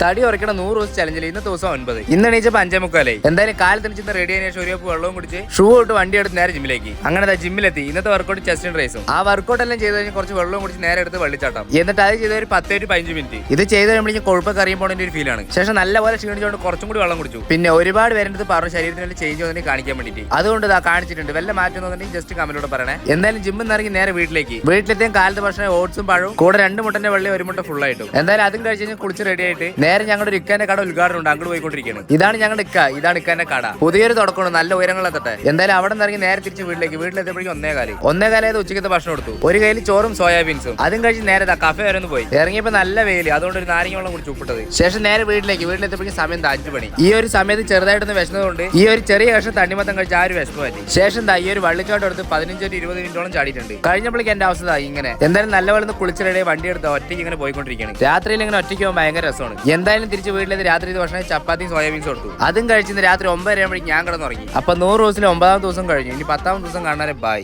തടി ഉറക്കണ 100 ദിവസം ചലഞ്ചിൽ ഇന്നത്തെ ദിവസം 9. ഇന്ന് എണീച്ചപ്പോൾ 5:45. എന്തായാലും കാലത്ത് എണീച്ച് റെഡി ആയതിനു ശേഷം ഒരു കപ്പ് വെള്ളവും കുടിച്ച് ഷൂ ഇട്ട് വണ്ടി എടുത്ത് നേരെ ജിമ്മിലേക്ക്. അങ്ങനെ ജിമ്മിലെത്തി. ഇന്നത്തെ വർക്കൗട്ട് ചെസ്റ്റ് റേസും. ആ വർക്കൗട്ട് എല്ലാം ചെയ്ത് കഴിഞ്ഞാൽ കുറച്ച് വെള്ളവും കുടിച്ച് നേരെ എടുത്ത് വള്ളിച്ചാട്ടം. എന്നിട്ട് അത് ചെയ്ത ഒരു 10-15 മിനിറ്റ്. ഇത് ചെയ്ത് കഴിയുമ്പോഴേക്കും കൊഴുപ്പൊക്കെ അറിയുമ്പോൾ ഒരു ഫീലാണ്. ശേഷം നല്ലപോലെ ക്ഷീണിച്ചുകൊണ്ട് കുറച്ചും കൂടി വെള്ളം കുടിച്ചു. പിന്നെ ഒരുപാട് പേരുടെ പറഞ്ഞു ശരീരത്തിന് ചേഞ്ച് വന്നിട്ട് കാണിക്കാൻ വേണ്ടിയിട്ട്. അതുകൊണ്ട് ഇതാ കാണിച്ചിട്ടുണ്ട്. വല്ല മാറ്റം തോന്നുന്നുണ്ടെങ്കിൽ ജസ്റ്റ് കമന്റിലൂടെ പറയണേ. എന്തായാലും ജിമ്മിൽ നിന്ന് ഇറങ്ങി നേരെ വീട്ടിലേക്ക്. വീട്ടിലെത്തിയും കാലത്ത് ഭക്ഷണം ഓട്സും പഴവും കൂടെ 2 മുട്ടന്റെ വെള്ളി 1 മുട്ട ഫുൾ ആയിട്ടും. എന്തായാലും അതും കഴിച്ച് കഴിഞ്ഞാൽ കുളിച്ച് റെഡി ആയിട്ട് നേരെ ഞങ്ങളുടെ ഇക്കാന്റെ കട ഉദ്ഘാടനം ഉണ്ട്. അങ്ങോട്ട് പോയിക്കൊണ്ടിരിക്കുകയാണ്. ഇതാണ് ഞങ്ങളുടെ ഇക്ക. ഇതാണ് ഇക്കാന്റെ കട. പുതിയൊരു തുടക്കമാണ്. നല്ല ഉയരങ്ങളെത്തട്ടെ. എന്തായാലും അവിടെ നിന്ന് ഇറങ്ങി നേരെ തിരിച്ച് വീട്ടിലെത്തിയപ്പോഴേക്കും 1:15 ഉച്ചക്കത്തെ ഭക്ഷണം എടുത്തു. ഒരു കയ്യിൽ ചോറും സോയാബീൻസും. അതും കഴിച്ച് നേരെ കഫേ വരെ ഒന്ന് പോയി. ഇറങ്ങിയപ്പോൾ നല്ല വെയിൽ. അതുകൊണ്ട് ഒരു നാരങ്ങ വെള്ളം കുടിച്ച് ഉപ്പിട്ടത്. ശേഷം നേരെ വീട്ടിലെത്തിയപ്പോഴേക്കും സമയം 5 മണി. ഈ ഒരു സമയത്ത് ചെറുതായിട്ടൊന്ന് വിശന്നതുകൊണ്ട് ഈ ഒരു ചെറിയ കഷ്ണം തണ്ണിമത്തം കഴിച്ച് ആ ഒരു വിശപ്പ് പറ്റി. ശേഷം ഈ ഒരു വള്ളിച്ചോട്ടം എടുത്ത് 15-20 മിനിറ്റോളം ചാടിയിട്ടുണ്ട്. കഴിഞ്ഞപ്പോഴേക്കും എന്റെ അവസ്ഥ ഇങ്ങനെ. എന്തായാലും നല്ലപോലെ കുളിച്ച് റെഡി വണ്ടി എടുത്ത് ഒറ്റയ്ക്ക് ഇങ്ങനെ പോയിക്കൊണ്ടിരിക്കുകയാണ്. രാത്രിയിൽ ഇങ്ങനെ ഒറ്റയ്ക്ക് പോകുമ്പോൾ ഭയങ്കര രസമാണ്. എന്തായാലും തിരിച്ച് വീട്ടിലെത്തി രാത്രി ഭക്ഷണം ചപ്പാത്തിയും സോയാബീൻസും കൊടുത്തു. അതും കഴിച്ചിട്ട് രാത്രി 9 വരെയാകുമ്പോഴേക്കും ഞാൻ കിടന്നുറങ്ങി. അപ്പൊ 100 ദിവസത്തിൽ 9ാം ദിവസം കഴിഞ്ഞു. ഇനി 10ാം ദിവസം കാണാൻ ബൈ.